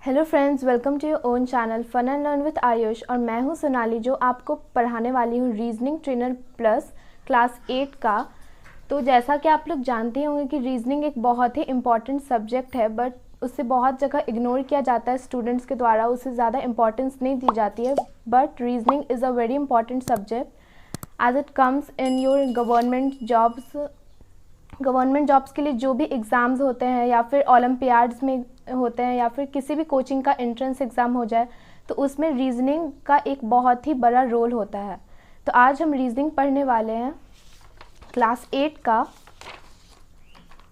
Hello friends, welcome to your own channel fun and learn with Ayush. और मैं हूं सोनाली जो आपको पढ़ाने वाली हूं रीजनिंग ट्रेनर प्लस क्लास 8 का। तो जैसा कि आप लोग जानते होंगे कि रीजनिंग एक बहुत ही इम्पॉर्टेंट सब्जेक्ट है, बट उससे बहुत जगह इग्नोर किया जाता है स्टूडेंट्स के द्वारा, उसे ज़्यादा इंपॉर्टेंस नहीं दी जाती है। But reasoning is a very important subject as it comes in your government jobs के लिए जो भी एग्ज़ाम्स होते हैं या फिर ओलंपियाड्स में होते हैं या फिर किसी भी कोचिंग का एंट्रेंस एग्ज़ाम हो जाए तो उसमें रीजनिंग का एक बहुत ही बड़ा रोल होता है। तो आज हम रीजनिंग पढ़ने वाले हैं क्लास 8 का।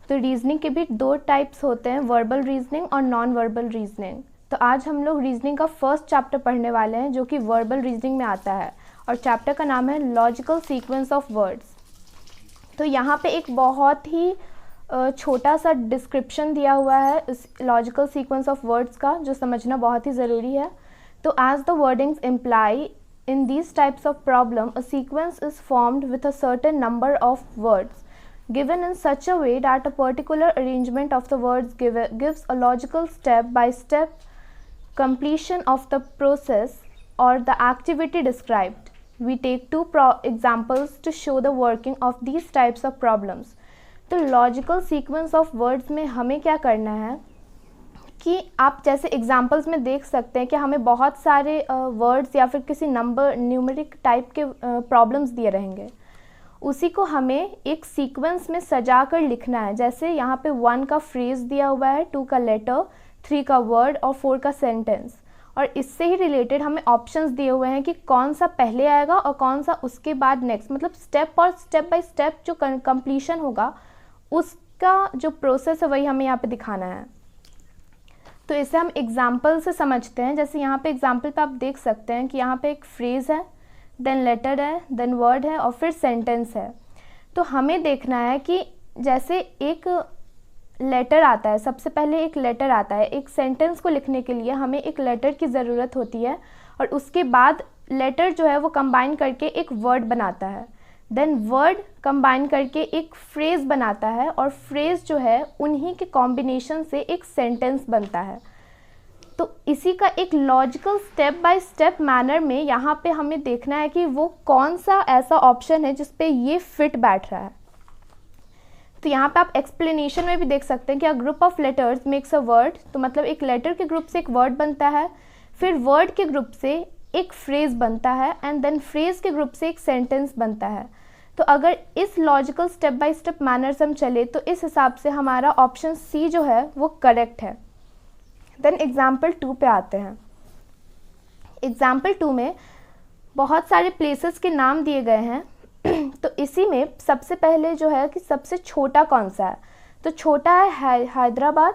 तो रीजनिंग के भी दो टाइप्स होते हैं, वर्बल रीजनिंग और नॉन वर्बल रीजनिंग। तो आज हम लोग रीजनिंग का फर्स्ट चैप्टर पढ़ने वाले हैं जो कि वर्बल रीजनिंग में आता है और चैप्टर का नाम है लॉजिकल सीक्वेंस ऑफ वर्ड्स। तो यहाँ पे एक बहुत ही छोटा सा डिस्क्रिप्शन दिया हुआ है इस लॉजिकल सीक्वेंस ऑफ वर्ड्स का, जो समझना बहुत ही ज़रूरी है। तो as the wordings imply in these types of problem a sequence is formed with a certain number of words given in such a way that a particular arrangement of the words gives a logical step by step completion of the process or the activity described. We take two examples to show the working of these types of problems. तो logical sequence of words में हमें क्या करना है कि आप जैसे examples में देख सकते हैं कि हमें बहुत सारे वर्ड्स या फिर किसी नंबर न्यूमेरिक टाइप के प्रॉब्लम्स दिए रहेंगे, उसी को हमें एक सीक्वेंस में सजा कर लिखना है। जैसे यहाँ पे 1 का फ्रेज दिया हुआ है, 2 का लेटर, 3 का वर्ड और 4 का सेंटेंस। और इससे ही रिलेटेड हमें ऑप्शंस दिए हुए हैं कि कौन सा पहले आएगा और कौन सा उसके बाद नेक्स्ट, मतलब स्टेप बाय स्टेप जो कंप्लीशन होगा उसका जो प्रोसेस है वही हमें यहाँ पे दिखाना है। तो इसे हम एग्जाम्पल से समझते हैं। जैसे यहाँ पे एग्जाम्पल पे आप देख सकते हैं कि यहाँ पे एक फ्रेज है, देन लेटर है, देन वर्ड है और फिर सेंटेंस है। तो हमें देखना है कि जैसे एक लेटर आता है, सबसे पहले एक लेटर आता है। एक सेंटेंस को लिखने के लिए हमें एक लेटर की ज़रूरत होती है और उसके बाद लेटर जो है वो कंबाइन करके एक वर्ड बनाता है, देन वर्ड कंबाइन करके एक फ्रेज़ बनाता है और फ्रेज़ जो है उन्हीं के कॉम्बिनेशन से एक सेंटेंस बनता है। तो इसी का एक logical step by step manner में यहाँ पे हमें देखना है कि वो कौन सा ऐसा ऑप्शन है जिस पे ये फिट बैठ रहा है। तो यहाँ पे आप एक्सप्लेनेशन में भी देख सकते हैं कि a group of letters makes a word. तो मतलब एक लेटर के ग्रुप से एक वर्ड बनता है, फिर वर्ड के ग्रुप से एक फ्रेज बनता है एंड देन फ्रेज के ग्रुप से एक सेंटेंस बनता है। तो अगर इस logical step by step manner से हम चले तो इस हिसाब से हमारा ऑप्शन सी जो है वो करेक्ट है। देन एग्जाम्पल 2 पे आते हैं। एग्जाम्पल 2 में बहुत सारे प्लेसेस के नाम दिए गए हैं। तो इसी में सबसे पहले जो है कि सबसे छोटा कौन सा है, तो छोटा है हैदराबाद।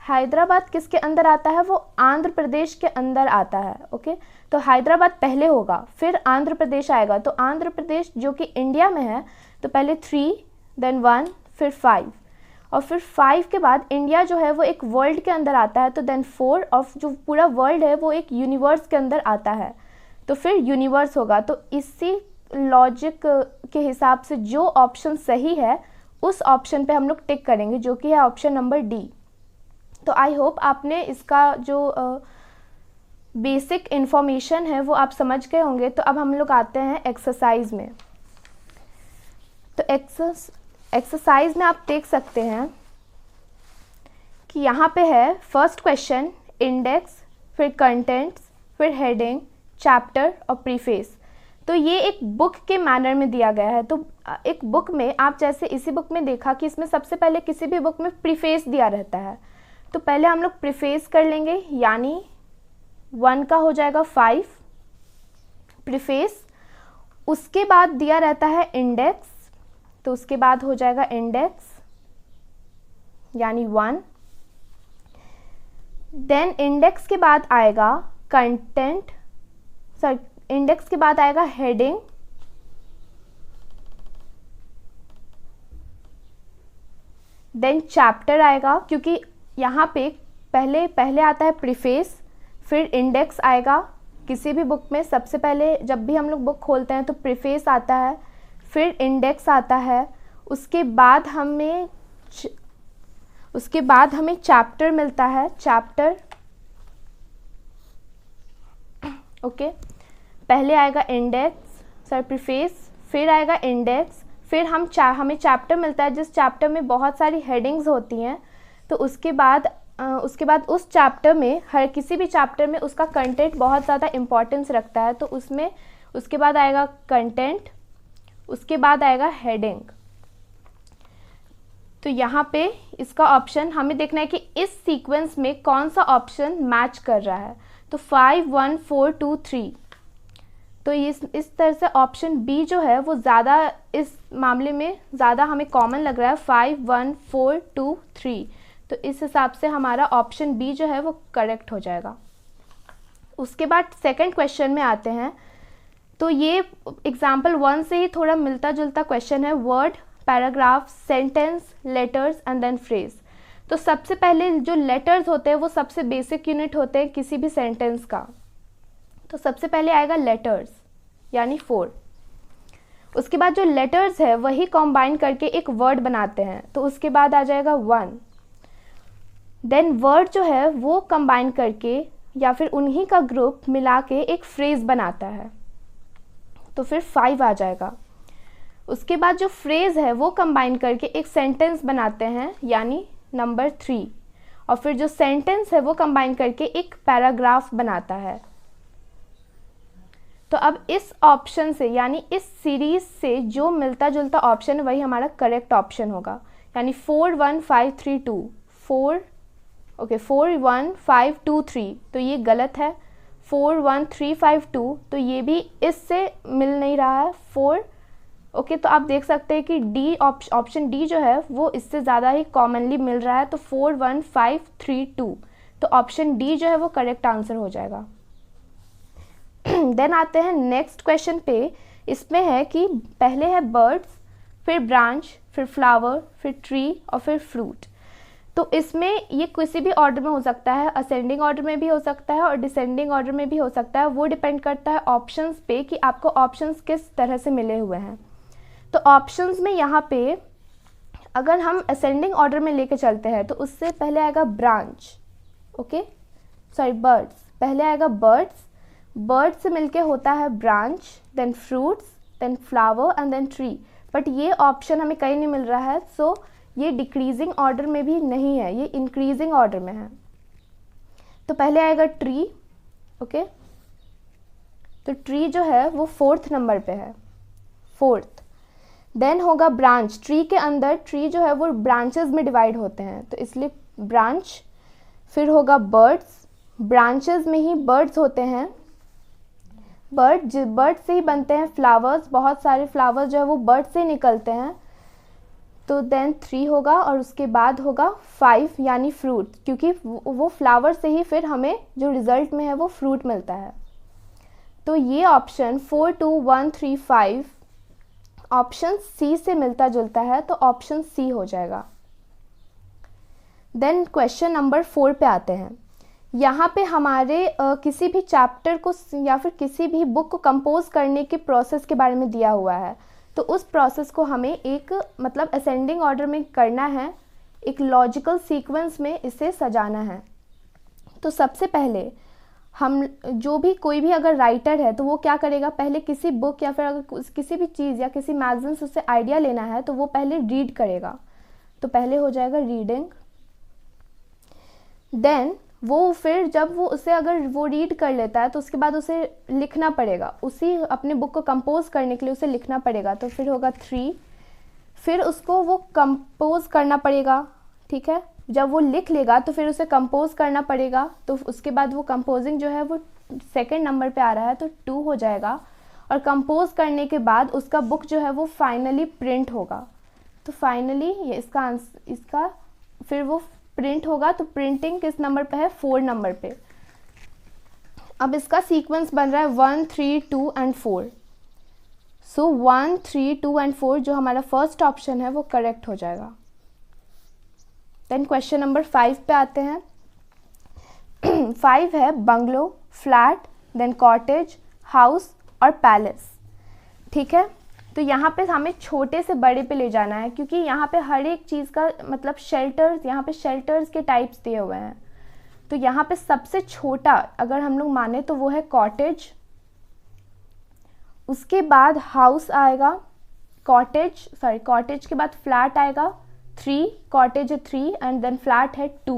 हैदराबाद किसके अंदर आता है, वो आंध्र प्रदेश के अंदर आता है। ओके, तो हैदराबाद पहले होगा, फिर आंध्र प्रदेश आएगा। तो आंध्र प्रदेश जो कि इंडिया में है, तो पहले 3, देन 1, फिर 5 और फिर 5 के बाद इंडिया जो है वो एक वर्ल्ड के अंदर आता है, तो देन 4 और जो पूरा वर्ल्ड है वो एक यूनिवर्स के अंदर आता है, तो फिर यूनिवर्स होगा। तो इसी लॉजिक के हिसाब से जो ऑप्शन सही है उस ऑप्शन पे हम लोग टिक करेंगे, जो कि है ऑप्शन नंबर डी। तो आई होप आपने इसका जो बेसिक इन्फॉर्मेशन है वो आप समझ गए होंगे। तो अब हम लोग आते हैं एक्सरसाइज में। तो एक्सरसाइज में आप देख सकते हैं कि यहाँ पे है फर्स्ट क्वेश्चन इंडेक्स, फिर कंटेंट्स, फिर हेडिंग, चैप्टर और प्रीफेस। तो ये एक बुक के मैनर में दिया गया है। तो एक बुक में आप जैसे इसी बुक में देखा कि इसमें सबसे पहले किसी भी बुक में प्रीफेस दिया रहता है। तो पहले हम लोग प्रीफेस कर लेंगे, यानी 1 का हो जाएगा 5 प्रीफेस। उसके बाद दिया रहता है इंडेक्स, तो उसके बाद हो जाएगा इंडेक्स यानी 1। देन इंडेक्स के बाद आएगा कंटेंट, इंडेक्स के बाद आएगा हेडिंग, देन चैप्टर आएगा, क्योंकि यहाँ पे पहले आता है प्रीफेस, फिर इंडेक्स आएगा। किसी भी बुक में सबसे पहले जब भी हम लोग बुक खोलते हैं तो प्रीफेस आता है, फिर इंडेक्स आता है, उसके बाद हमें चैप्टर मिलता है, चैप्टर ओके, पहले आएगा इंडेक्स, प्रीफेस, फिर आएगा इंडेक्स, फिर हमें चैप्टर मिलता है जिस चैप्टर में बहुत सारी हेडिंग्स होती हैं, तो उसके बाद उस चैप्टर में हर किसी भी चैप्टर में उसका कंटेंट बहुत ज़्यादा इम्पोर्टेंस रखता है, तो उसमें उसके बाद आएगा कंटेंट, उसके बाद आएगा हेडिंग। तो यहाँ पे इसका ऑप्शन हमें देखना है कि इस सीक्वेंस में कौन सा ऑप्शन मैच कर रहा है। तो 5 1 4 2 3, तो इस तरह से ऑप्शन बी जो है वो ज़्यादा इस मामले में ज़्यादा हमें कॉमन लग रहा है, 5 1 4 2 3। तो इस हिसाब से हमारा ऑप्शन बी जो है वो करेक्ट हो जाएगा। उसके बाद सेकंड क्वेश्चन में आते हैं। तो ये एग्जाम्पल 1 से ही थोड़ा मिलता जुलता क्वेश्चन है, word, paragraph, sentence, letters and then phrase. तो सबसे पहले जो लेटर्स होते हैं वो सबसे बेसिक यूनिट होते हैं किसी भी सेंटेंस का। तो सबसे पहले आएगा लेटर्स यानी 4। उसके बाद जो लेटर्स है वही कॉम्बाइन करके एक वर्ड बनाते हैं, तो उसके बाद आ जाएगा 1। देन वर्ड जो है वो कंबाइन करके या फिर उन्हीं का ग्रुप मिला के एक फ्रेज बनाता है, तो फिर 5 आ जाएगा। उसके बाद जो फ्रेज है वो कंबाइन करके एक सेंटेंस बनाते हैं यानी नंबर 3, और फिर जो सेंटेंस है वो कंबाइन करके एक पैराग्राफ बनाता है। तो अब इस ऑप्शन से यानी इस सीरीज से जो मिलता जुलता ऑप्शन वही हमारा करेक्ट ऑप्शन होगा, यानी 4 1 5 3 2 4 1 5 2 3, तो ये गलत है। 4 1 3 5 2, तो ये भी इससे मिल नहीं रहा है 4। ओके, तो आप देख सकते हैं कि डी ऑप्शन डी जो है वो इससे ज़्यादा ही कॉमनली मिल रहा है, तो 4 1 5 3 2, तो ऑप्शन डी जो है वो करेक्ट आंसर हो जाएगा। देन आते हैं नेक्स्ट क्वेश्चन पे। इसमें है कि पहले है बर्ड्स, फिर ब्रांच, फिर फ्लावर, फिर ट्री और फिर फ्रूट। तो इसमें ये किसी भी ऑर्डर में हो सकता है, असेंडिंग ऑर्डर में भी हो सकता है और डिसेंडिंग ऑर्डर में भी हो सकता है। वो डिपेंड करता है ऑप्शंस पे कि आपको ऑप्शंस किस तरह से मिले हुए हैं। तो ऑप्शंस में यहाँ पे अगर हम असेंडिंग ऑर्डर में लेके चलते हैं तो उससे पहले आएगा ब्रांच, बर्ड्स। पहले आएगा बर्ड्स, बर्ड से मिलके होता है branch, then fruits, then flower and then tree. But ये ऑप्शन हमें कहीं नहीं मिल रहा है, सो ये डिक्रीजिंग ऑर्डर में भी नहीं है, ये इंक्रीजिंग ऑर्डर में है। तो पहले आएगा ट्री, ओके। तो ट्री जो है वो 4th नंबर पे है, 4th। देन होगा ब्रांच, ट्री के अंदर ट्री जो है वो ब्रांचेस में डिवाइड होते हैं, तो इसलिए ब्रांच। फिर होगा बर्ड्स, ब्रांचेस में ही बर्ड्स होते हैं। बर्ड से ही बनते हैं फ्लावर्स, बहुत सारे फ्लावर्स जो है वो बर्ड से निकलते हैं, तो देन 3 होगा और उसके बाद होगा 5 यानी फ्रूट, क्योंकि वो फ्लावर से ही फिर हमें जो रिजल्ट में है वो फ्रूट मिलता है। तो ये ऑप्शन 4 2 1 3 5 ऑप्शन सी से मिलता जुलता है, तो ऑप्शन सी हो जाएगा। देन क्वेश्चन नंबर 4 पे आते हैं। यहाँ पे हमारे किसी भी चैप्टर को या फिर किसी भी बुक को कंपोज करने के प्रोसेस के बारे में दिया हुआ है, तो उस प्रोसेस को हमें एक मतलब असेंडिंग ऑर्डर में करना है, एक लॉजिकल सीक्वेंस में इसे सजाना है। तो सबसे पहले हम जो भी कोई भी अगर राइटर है तो वो क्या करेगा, पहले किसी बुक या फिर अगर किसी भी चीज़ या किसी मैगज़ीन से उससे आइडिया लेना है तो वो पहले रीड करेगा। तो पहले हो जाएगा रीडिंग, देन वो फिर जब वो उसे अगर वो रीड कर लेता है तो उसके बाद उसे लिखना पड़ेगा, उसी अपने बुक को कंपोज करने के लिए उसे लिखना पड़ेगा। तो फिर होगा 3, फिर उसको वो कंपोज करना पड़ेगा, ठीक है। जब वो लिख लेगा तो फिर उसे कंपोज करना पड़ेगा, तो उसके बाद वो कंपोजिंग जो है वो 2nd नंबर पे आ रहा है, तो 2 हो जाएगा। और कंपोज करने के बाद उसका बुक जो है वो फाइनली प्रिंट होगा, तो फाइनली ये इसका फिर वो प्रिंट होगा। तो प्रिंटिंग किस नंबर पे है, 4 नंबर पे। अब इसका सीक्वेंस बन रहा है 1 3 2 एंड 4। सो 1 3 2 एंड 4 जो हमारा फर्स्ट ऑप्शन है वो करेक्ट हो जाएगा। देन क्वेश्चन नंबर 5 पे आते हैं। 5 है bungalow, flat, then cottage, house और पैलेस, ठीक है। तो यहाँ पे हमें छोटे से बड़े पे ले जाना है, क्योंकि यहाँ पे हर एक चीज़ का मतलब शेल्टर्स, यहाँ पे शेल्टर्स के टाइप्स दिए हुए हैं। तो यहाँ पे सबसे छोटा अगर हम लोग माने तो वो है कॉटेज, उसके बाद हाउस आएगा, कॉटेज के बाद फ्लैट आएगा 3, कॉटेज है 3 एंड देन फ्लैट है 2,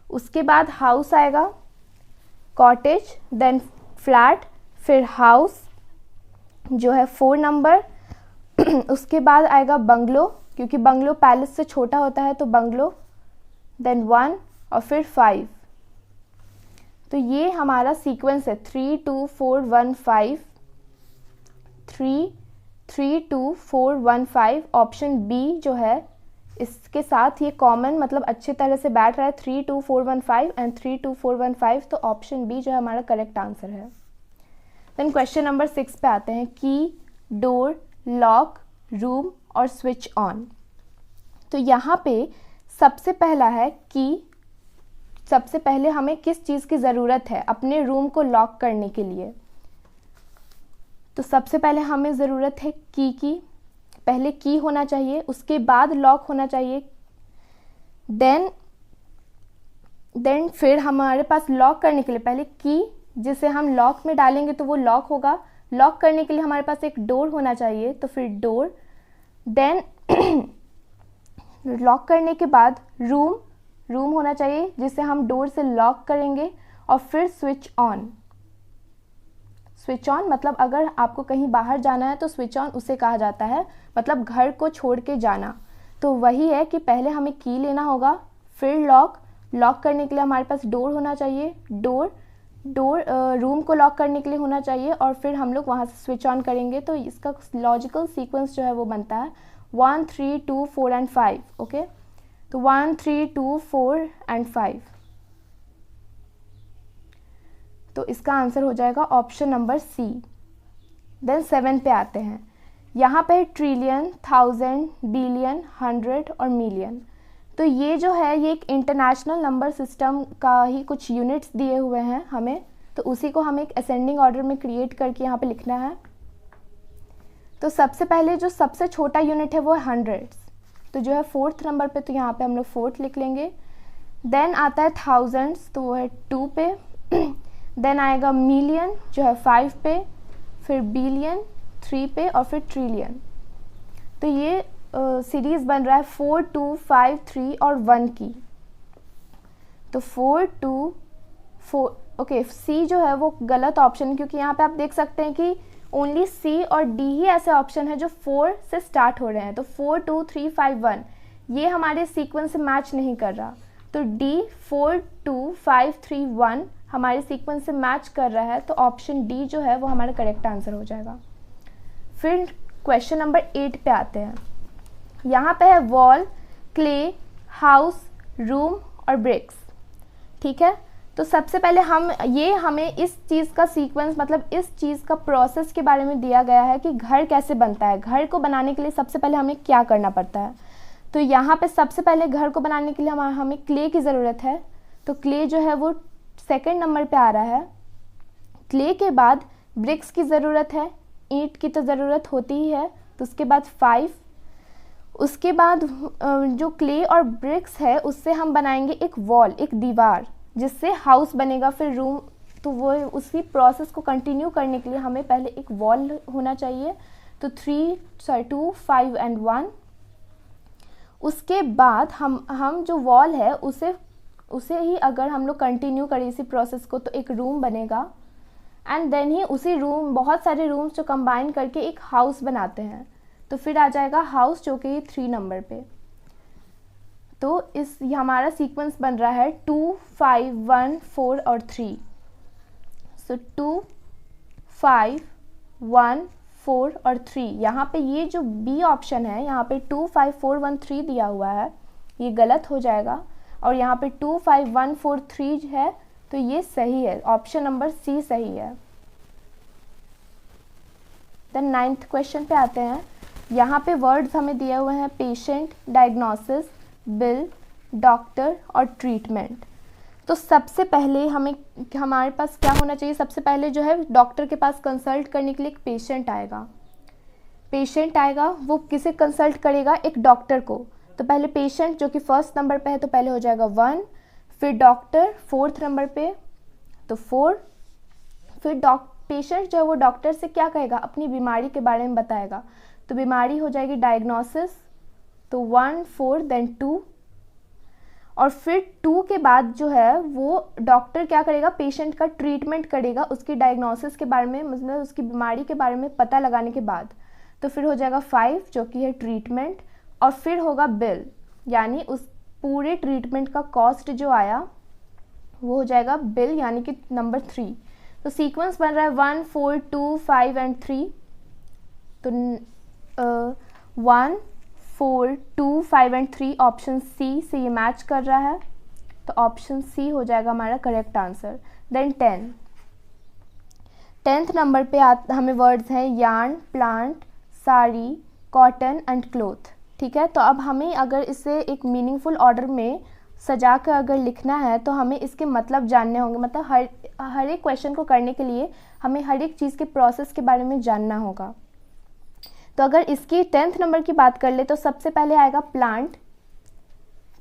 उसके बाद हाउस आएगा, कॉटेज देन फ्लैट, फिर हाउस जो है 4 नंबर, उसके बाद आएगा बंगलो, क्योंकि बंगलो पैलेस से छोटा होता है तो बंगलो, देन 1 और फिर 5। तो ये हमारा सीक्वेंस है 3 2 4 1 5, 3 3 2 4 1 5। ऑप्शन बी जो है इसके साथ ये कॉमन मतलब अच्छे तरह से बैठ रहा है, 3 2 4 1 5 एंड 3 2 4 1 5, तो ऑप्शन बी जो है हमारा करेक्ट आंसर है। देन क्वेश्चन नंबर 6 पे आते हैं, की, डोर, लॉक, रूम और स्विच ऑन। तो यहाँ पे सबसे पहला है की। सबसे पहले हमें किस चीज़ की ज़रूरत है अपने रूम को लॉक करने के लिए? तो सबसे पहले हमें ज़रूरत है की। पहले की होना चाहिए, उसके बाद लॉक होना चाहिए, देन फिर हमारे पास लॉक करने के लिए पहले की, जिसे हम लॉक में डालेंगे तो वो लॉक होगा। लॉक करने के लिए हमारे पास एक डोर होना चाहिए, तो फिर डोर, देन लॉक करने के बाद रूम होना चाहिए जिसे हम डोर से लॉक करेंगे, और फिर स्विच ऑन मतलब अगर आपको कहीं बाहर जाना है तो स्विच ऑन उसे कहा जाता है, मतलब घर को छोड़ के जाना। तो वही है कि पहले हमें की लेना होगा, फिर लॉक करने के लिए हमारे पास डोर होना चाहिए, डोर रूम को लॉक करने के लिए होना चाहिए, और फिर हम लोग वहाँ से स्विच ऑन करेंगे। तो इसका लॉजिकल सीक्वेंस जो है वो बनता है 1 3 2 4 एंड 5। ओके, तो 1 3 2 4 एंड 5, तो इसका आंसर हो जाएगा ऑप्शन नंबर सी। देन 7 पे आते हैं, यहाँ पे ट्रिलियन, 1000, बिलियन, 100 और मिलियन। तो ये जो है ये एक इंटरनेशनल नंबर सिस्टम का ही कुछ यूनिट्स दिए हुए हैं हमें, तो उसी को हमें एक असेंडिंग ऑर्डर में क्रिएट करके यहाँ पे लिखना है। तो सबसे पहले जो सबसे छोटा यूनिट है वो है हंड्रेड्स, तो जो है 4th नंबर पे, तो यहाँ पे हम लोग 4th लिख लेंगे। देन आता है थाउजेंड्स, तो वो है 2 पे। देन आएगा मिलियन जो है 5 पे, फिर बिलियन 3 पे, और फिर ट्रिलियन। तो ये सीरीज़ बन रहा है 4 2 5 3 और 1 की। तो 4 2 4, ओके, सी जो है वो गलत ऑप्शन है, क्योंकि यहाँ पे आप देख सकते हैं कि ओनली सी और डी ही ऐसे ऑप्शन है जो 4 से स्टार्ट हो रहे हैं। तो 4 2 3 5 1 ये हमारे सीक्वेंस से मैच नहीं कर रहा, तो डी 4 2 5 3 1 हमारे सीक्वेंस से मैच कर रहा है, तो ऑप्शन डी जो है वो हमारा करेक्ट आंसर हो जाएगा। फिर क्वेश्चन नंबर 8 पे आते हैं, यहाँ पे है वॉल, क्ले, हाउस, रूम और ब्रिक्स। ठीक है, तो सबसे पहले हमें इस चीज़ का सीक्वेंस मतलब इस चीज़ का प्रोसेस के बारे में दिया गया है कि घर कैसे बनता है। घर को बनाने के लिए सबसे पहले हमें क्या करना पड़ता है? तो यहाँ पे सबसे पहले घर को बनाने के लिए हमें क्ले की ज़रूरत है, तो क्ले जो है वो 2nd नंबर पे आ रहा है। क्ले के बाद ब्रिक्स की ज़रूरत है, ईंट की तो ज़रूरत होती ही है, तो उसके बाद 5। उसके बाद जो क्ले और ब्रिक्स है उससे हम बनाएंगे एक वॉल, एक दीवार, जिससे हाउस बनेगा, फिर रूम। तो वो उसी प्रोसेस को कंटिन्यू करने के लिए हमें पहले एक वॉल होना चाहिए, तो 2 5 एंड 1। उसके बाद हम जो वॉल है उसे ही अगर हम लोग कंटिन्यू करें इसी प्रोसेस को, तो एक रूम बनेगा, एंड देन ही उसी रूम बहुत सारे रूम्स जो कंबाइन करके एक हाउस बनाते हैं, तो फिर आ जाएगा हाउस जो कि 3 नंबर पे। तो हमारा सीक्वेंस बन रहा है 2 5 1 4 और 3। सो 2 5 1 4 और 3। यहाँ पे ये जो बी ऑप्शन है, यहाँ पे 2 5 4 1 3 दिया हुआ है, ये गलत हो जाएगा, और यहाँ पे 2 5 1 4 3 है, तो ये सही है, ऑप्शन नंबर सी सही है। देन 9th क्वेश्चन पे आते हैं, यहाँ पे वर्ड्स हमें दिए हुए हैं पेशेंट, डायग्नोसिस, बिल, डॉक्टर और ट्रीटमेंट। तो सबसे पहले हमारे पास क्या होना चाहिए? सबसे पहले जो है डॉक्टर के पास कंसल्ट करने के लिए एक पेशेंट आएगा, वो किसे कंसल्ट करेगा? एक डॉक्टर को। तो पहले पेशेंट जो कि 1st नंबर पे है, तो पहले हो जाएगा 1, फिर डॉक्टर 4th नंबर पे, तो 4। फिर पेशेंट जो है वो डॉक्टर से क्या कहेगा, अपनी बीमारी के बारे में बताएगा, तो बीमारी हो जाएगी डायग्नोसिस, तो 1 4 देन 2। और फिर 2 के बाद जो है वो डॉक्टर क्या करेगा, पेशेंट का ट्रीटमेंट करेगा उसकी डायग्नोसिस के बारे में, मतलब उसकी बीमारी के बारे में पता लगाने के बाद। तो फिर हो जाएगा 5 जो कि है ट्रीटमेंट, और फिर होगा बिल, यानी उस पूरे ट्रीटमेंट का कॉस्ट जो आया वो हो जाएगा बिल, यानी कि नंबर 3। तो सीक्वेंस बन रहा है 1 4 2 5 एंड 3। तो 1 4 2 5 एंड 3 ऑप्शन सी से ये मैच कर रहा है, तो ऑप्शन सी हो जाएगा हमारा correct answer. Then 10th number पे हमें वर्ड्स हैं yarn, plant, sari, cotton and cloth. ठीक है, तो अब हमें अगर इसे एक मीनिंगफुल ऑर्डर में सजा कर अगर लिखना है तो हमें इसके मतलब जानने होंगे, मतलब हर एक क्वेश्चन को करने के लिए हमें हर एक चीज़ के प्रोसेस के बारे में जानना होगा। तो अगर इसकी 10th नंबर की बात कर ले तो सबसे पहले आएगा प्लांट।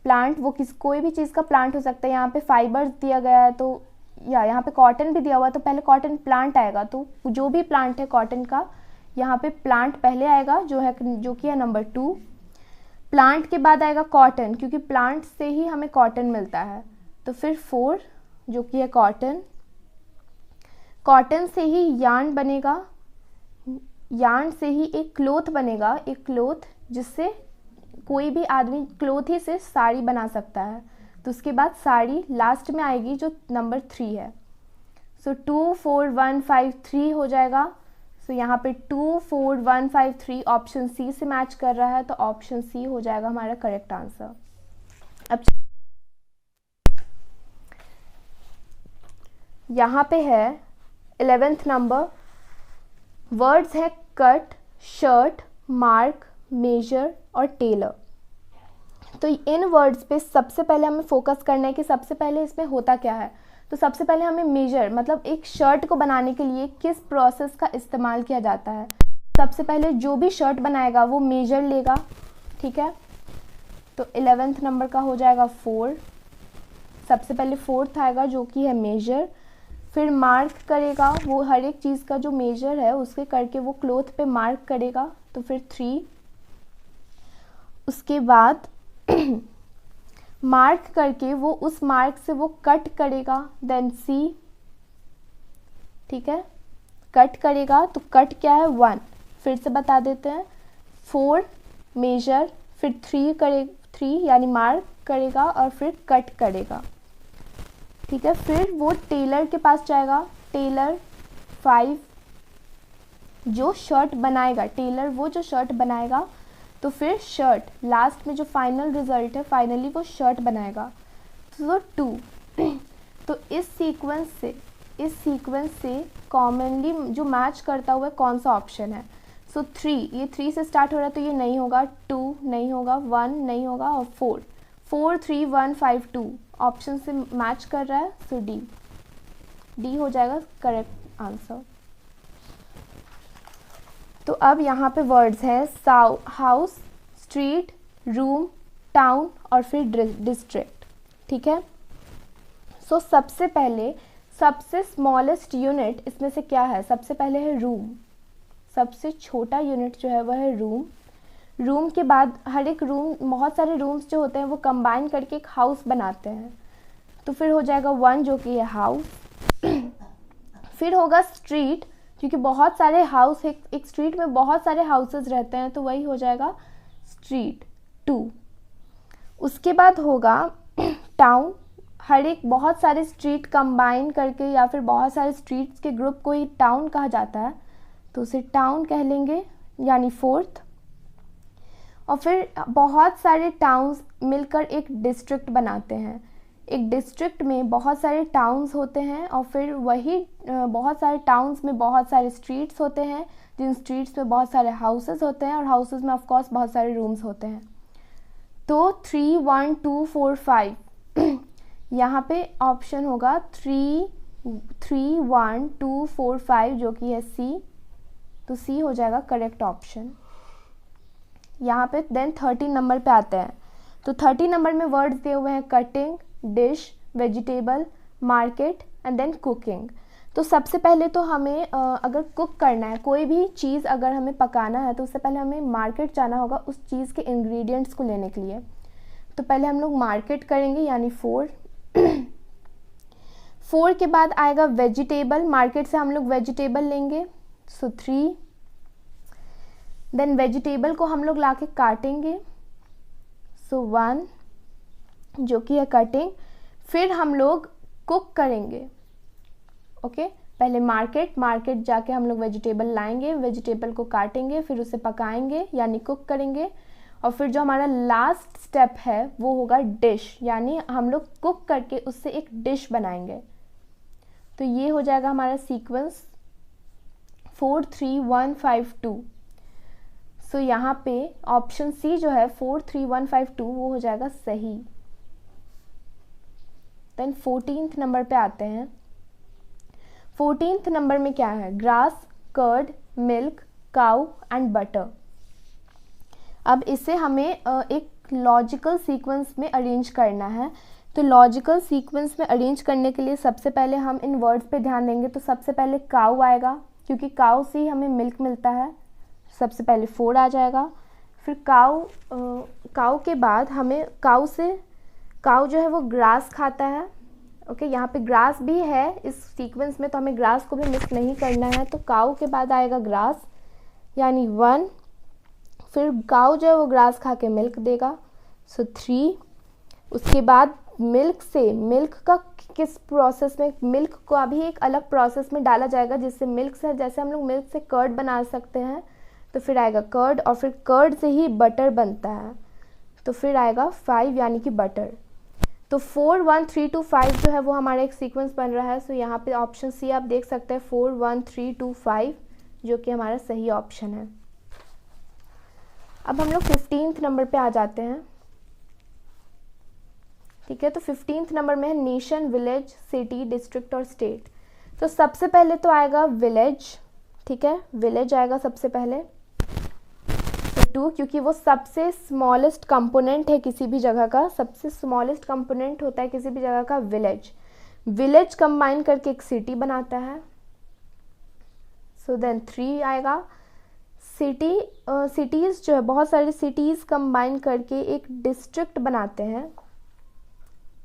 प्लांट वो कोई भी चीज़ का प्लांट हो सकता है, यहाँ पे फाइबर्स दिया गया है तो, या यहाँ पे कॉटन भी दिया हुआ है तो पहले कॉटन प्लांट आएगा, तो जो भी प्लांट है कॉटन का यहाँ पे प्लांट पहले आएगा, जो कि है नंबर 2। प्लांट के बाद आएगा कॉटन, क्योंकि प्लांट से ही हमें कॉटन मिलता है, तो फिर 4 जो कि है कॉटन। कॉटन से ही यार्न बनेगा, यार्न से ही एक क्लोथ बनेगा, एक क्लोथ जिससे कोई भी आदमी क्लोथ ही से साड़ी बना सकता है, तो उसके बाद साड़ी लास्ट में आएगी जो नंबर 3 है। सो 2 4 1 5 3 हो जाएगा। सो यहाँ पे 2 4 1 5 3 ऑप्शन सी से मैच कर रहा है, तो ऑप्शन सी हो जाएगा हमारा करेक्ट आंसर। अब यहाँ पे है 11th नंबर, वर्ड्स है कट, शर्ट, मार्क, मेजर और टेलर। तो इन वर्ड्स पे सबसे पहले हमें फोकस करना है कि सबसे पहले इसमें होता क्या है। तो सबसे पहले हमें मेजर, मतलब एक शर्ट को बनाने के लिए किस प्रोसेस का इस्तेमाल किया जाता है। सबसे पहले जो भी शर्ट बनाएगा वो मेजर लेगा, ठीक है। तो 11th नंबर का हो जाएगा 4, सबसे पहले 4th आएगा जो कि है मेजर। फिर मार्क करेगा, वो हर एक चीज़ का जो मेजर है उसके करके वो क्लोथ पे मार्क करेगा, तो फिर 3। उसके बाद मार्क करके वो उस मार्क से वो कट करेगा, देन C, ठीक है। कट करेगा तो कट क्या है 1, फिर से बता देते हैं, 4 मेजर, फिर 3 यानी मार्क करेगा और फिर कट करेगा, ठीक है। फिर वो टेलर के पास जाएगा, टेलर 5 जो शर्ट बनाएगा, टेलर वो जो शर्ट बनाएगा, तो फिर शर्ट लास्ट में जो फाइनल रिजल्ट है फाइनली वो शर्ट बनाएगा, तो 2। तो इस सीक्वेंस से कॉमनली जो मैच करता हुआ कौन सा ऑप्शन है। सो 3, ये 3 से स्टार्ट हो रहा है तो ये नहीं होगा, 2 नहीं होगा, 1 नहीं होगा और 4 3 1 5 2 ऑप्शन से मैच कर रहा है, सो डी हो जाएगा करेक्ट आंसर। तो अब यहाँ पे वर्ड्स है हाउस, स्ट्रीट, रूम, टाउन और फिर डिस्ट्रिक्ट, ठीक है। सो सबसे पहले सबसे स्मॉलेस्ट यूनिट इसमें से क्या है, सबसे पहले है रूम, सबसे छोटा यूनिट जो है वह है रूम। रूम के बाद हर एक रूम, बहुत सारे रूम्स जो होते हैं वो कंबाइन करके एक हाउस बनाते हैं, तो फिर हो जाएगा 1 जो कि है हाउस। फिर होगा स्ट्रीट, क्योंकि बहुत सारे हाउस, एक स्ट्रीट में बहुत सारे हाउसेस रहते हैं, तो वही हो जाएगा स्ट्रीट 2। उसके बाद होगा टाउन, हर एक बहुत सारे स्ट्रीट कंबाइन करके या फिर बहुत सारे स्ट्रीट्स के ग्रुप को ही टाउन कहा जाता है, तो उसे टाउन कह लेंगे, यानी 4th। और फिर बहुत सारे टाउन्स मिलकर एक डिस्ट्रिक्ट बनाते हैं, एक डिस्ट्रिक्ट में बहुत सारे टाउन्स होते हैं और फिर वही बहुत सारे टाउन्स में बहुत सारे स्ट्रीट्स होते हैं, जिन स्ट्रीट्स में बहुत सारे हाउसेस होते हैं और हाउसेस में ऑफ कोर्स बहुत सारे रूम्स होते हैं। तो 3 1 2 4 5 यहाँ पे ऑप्शन होगा 3 1 2 4 5 जो कि है C, तो C हो जाएगा करेक्ट ऑप्शन यहाँ पे। देन 13 नंबर पे आते हैं, तो 13 नंबर में वर्ड्स दिए हुए हैं cutting, dish, vegetable, market and then cooking. तो सबसे पहले तो हमें अगर कुक करना है, कोई भी चीज़ अगर हमें पकाना है, तो उससे पहले हमें मार्केट जाना होगा उस चीज़ के इंग्रेडिएंट्स को लेने के लिए। तो पहले हम लोग मार्केट करेंगे यानी 4 4 के बाद आएगा वेजिटेबल, मार्केट से हम लोग वेजिटेबल लेंगे, सो 3। देन वेजिटेबल को हम लोग लाके काटेंगे, सो 1 जो कि है कटिंग। फिर हम लोग कुक करेंगे, ओके। पहले मार्केट जाके हम लोग वेजिटेबल लाएंगे, वेजिटेबल को काटेंगे, फिर उसे पकाएंगे यानी कुक करेंगे, और फिर जो हमारा लास्ट स्टेप है वो होगा डिश, यानी हम लोग कुक करके उससे एक डिश बनाएंगे। तो ये हो जाएगा हमारा सीक्वेंस 4 3 1 5 2। सो यहाँ पे ऑप्शन सी जो है 4 3 1 5 2 वो हो जाएगा सही। देन 14th नंबर पे आते हैं। 14th नंबर में क्या है? Grass, curd, milk, cow and butter. अब इसे हमें एक लॉजिकल सीक्वेंस में अरेंज करना है। तो लॉजिकल सीक्वेंस में अरेंज करने के लिए सबसे पहले हम इन वर्ड्स पे ध्यान देंगे। तो सबसे पहले काउ आएगा, क्योंकि काउ से ही हमें मिल्क मिलता है, सबसे पहले 4 आ जाएगा। फिर काउ के बाद हमें काउ जो है वो ग्रास खाता है, ओके। यहाँ पे ग्रास भी है इस सीक्वेंस में, तो हमें ग्रास को भी मिस नहीं करना है। तो काउ के बाद आएगा ग्रास यानी 1। फिर काउ जो है वो ग्रास खा के मिल्क देगा, सो 3। उसके बाद मिल्क का किस प्रोसेस में, मिल्क को अभी एक अलग प्रोसेस में डाला जाएगा, जिससे मिल्क से, जैसे हम लोग मिल्क से कर्ड बना सकते हैं, तो फिर आएगा कर्ड, और फिर कर्ड से ही बटर बनता है, तो फिर आएगा 5 यानी कि बटर। तो 4 1 3 2 5 जो है वो हमारा एक सीक्वेंस बन रहा है। सो यहाँ पे ऑप्शन सी आप देख सकते हैं 4 1 3 2 5 जो कि हमारा सही ऑप्शन है। अब हम लोग 15th नंबर पे आ जाते हैं, ठीक है। तो 15th नंबर में है नेशन, विलेज, सिटी, डिस्ट्रिक्ट और स्टेट। तो सबसे पहले तो आएगा विलेज, ठीक है, विलेज आएगा सबसे पहले, 2, क्योंकि वो सबसे स्मॉलेस्ट कंपोनेंट है किसी भी जगह का, सबसे स्मॉलेस्ट कंपोनेंट होता है किसी भी जगह का विलेज कंबाइन करके एक सिटी बनाता है। सो देन 3 आएगा सिटीज़ जो है, बहुत सारी सिटीज़ कंबाइन करके एक डिस्ट्रिक्ट बनाते हैं,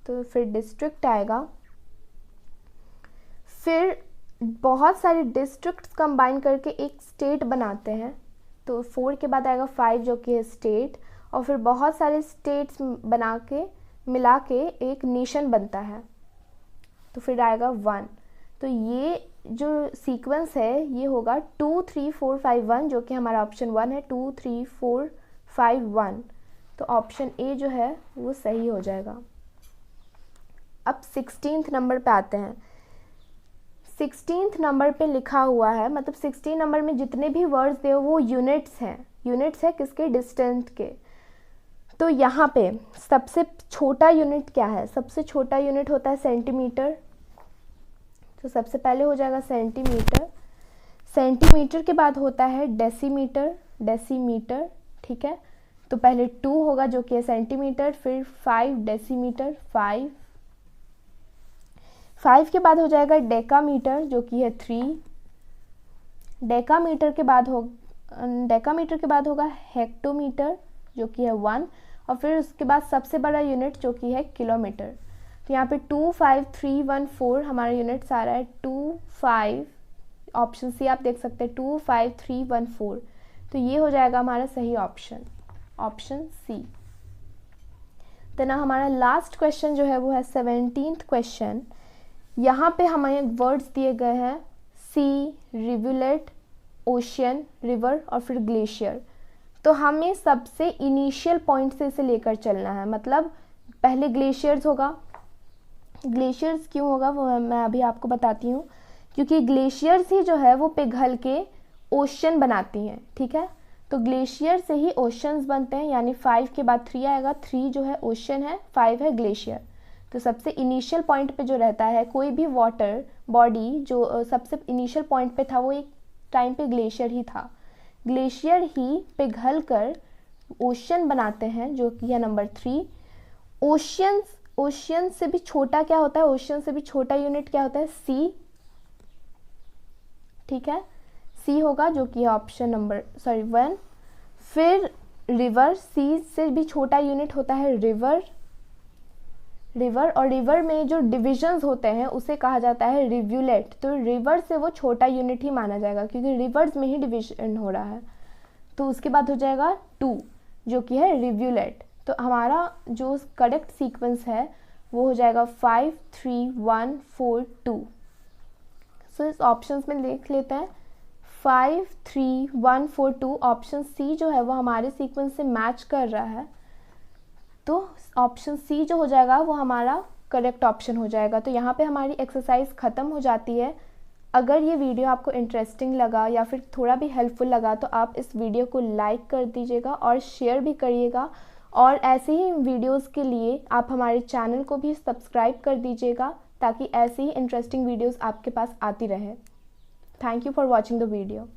तो फिर डिस्ट्रिक्ट आएगा। फिर बहुत सारे डिस्ट्रिक्ट्स कंबाइन करके एक स्टेट बनाते हैं, तो 4 के बाद आएगा 5 जो कि है स्टेट, और फिर बहुत सारे स्टेट्स बना के मिला के एक नेशन बनता है, तो फिर आएगा 1। तो ये जो सीक्वेंस है ये होगा 2 3 4 5 1 जो कि हमारा ऑप्शन 1 है, 2 3 4 5 1। तो ऑप्शन ए जो है वो सही हो जाएगा। अब 16th नंबर पे आते हैं। 16th नंबर पे लिखा हुआ है, मतलब 16 नंबर में जितने भी वर्ड्स दिए वो यूनिट्स है किसके? डिस्टेंस के। तो यहाँ पे सबसे छोटा यूनिट क्या है? सबसे छोटा यूनिट होता है सेंटीमीटर, तो सबसे पहले हो जाएगा सेंटीमीटर के बाद होता है डेसीमीटर, ठीक है। तो पहले 2 होगा जो कि है सेंटीमीटर, फिर 5 डेसीमीटर, 5 के बाद हो जाएगा डेकामीटर जो कि है 3, डेकामीटर के बाद होगा हेक्टोमीटर जो कि है 1, और फिर उसके बाद सबसे बड़ा यूनिट जो कि है किलोमीटर। तो यहाँ पे 2 5 3 1 4 हमारा यूनिट आ रहा है 2 5, ऑप्शन सी आप देख सकते हैं 2 5 3 1 4। तो ये हो जाएगा हमारा सही ऑप्शन सी। देन हमारा लास्ट क्वेश्चन जो है वो है 17th क्वेश्चन। यहाँ पे हमें वर्ड्स दिए गए हैं सी, रिवुलेट, ओशियन, रिवर और फिर ग्लेशियर। तो हमें सबसे इनिशियल पॉइंट से इसे लेकर चलना है, मतलब पहले ग्लेशियर्स होगा। ग्लेशियर्स क्यों होगा वो मैं अभी आपको बताती हूँ, क्योंकि ग्लेशियर्स ही जो है वो पिघल के ओशन बनाती हैं, ठीक है। तो ग्लेशियर से ही ओशंस बनते हैं, यानी 5 के बाद 3 आएगा, 3 जो है ओशन है, 5 है ग्लेशियर। तो सबसे इनिशियल पॉइंट पे जो रहता है कोई भी वाटर बॉडी, जो सबसे इनिशियल पॉइंट पे था वो एक टाइम पे ग्लेशियर ही था। ग्लेशियर ही पिघल कर ओशन बनाते हैं जो कि है नंबर 3। ओशियन से भी छोटा क्या होता है, ओशियन से भी छोटा यूनिट क्या होता है, सी। ठीक है, सी होगा जो कि ऑप्शन नंबर 1। फिर रिवर, सी से भी छोटा यूनिट होता है रिवर। और रिवर में जो डिविजन्स होते हैं उसे कहा जाता है रिव्यूलेट। तो रिवर से वो छोटा यूनिट ही माना जाएगा क्योंकि रिवर्स में ही डिविजन हो रहा है। तो उसके बाद हो जाएगा 2 जो कि है रिव्यूलेट। तो हमारा जो करेक्ट सीक्वेंस है वो हो जाएगा 5 3 1 4 2। सो इस ऑप्शंस में देख लेते हैं 5 3 1 4 2। ऑप्शन सी जो है वो हमारे सीक्वेंस से मैच कर रहा है, तो ऑप्शन सी जो हो जाएगा वो हमारा करेक्ट ऑप्शन हो जाएगा। तो यहाँ पे हमारी एक्सरसाइज ख़त्म हो जाती है। अगर ये वीडियो आपको इंटरेस्टिंग लगा या फिर थोड़ा भी हेल्पफुल लगा तो आप इस वीडियो को लाइक कर दीजिएगा और शेयर भी करिएगा। और ऐसे ही वीडियोस के लिए आप हमारे चैनल को भी सब्सक्राइब कर दीजिएगा ताकि ऐसी ही इंटरेस्टिंग वीडियोस आपके पास आती रहे। Thank you for watching the video.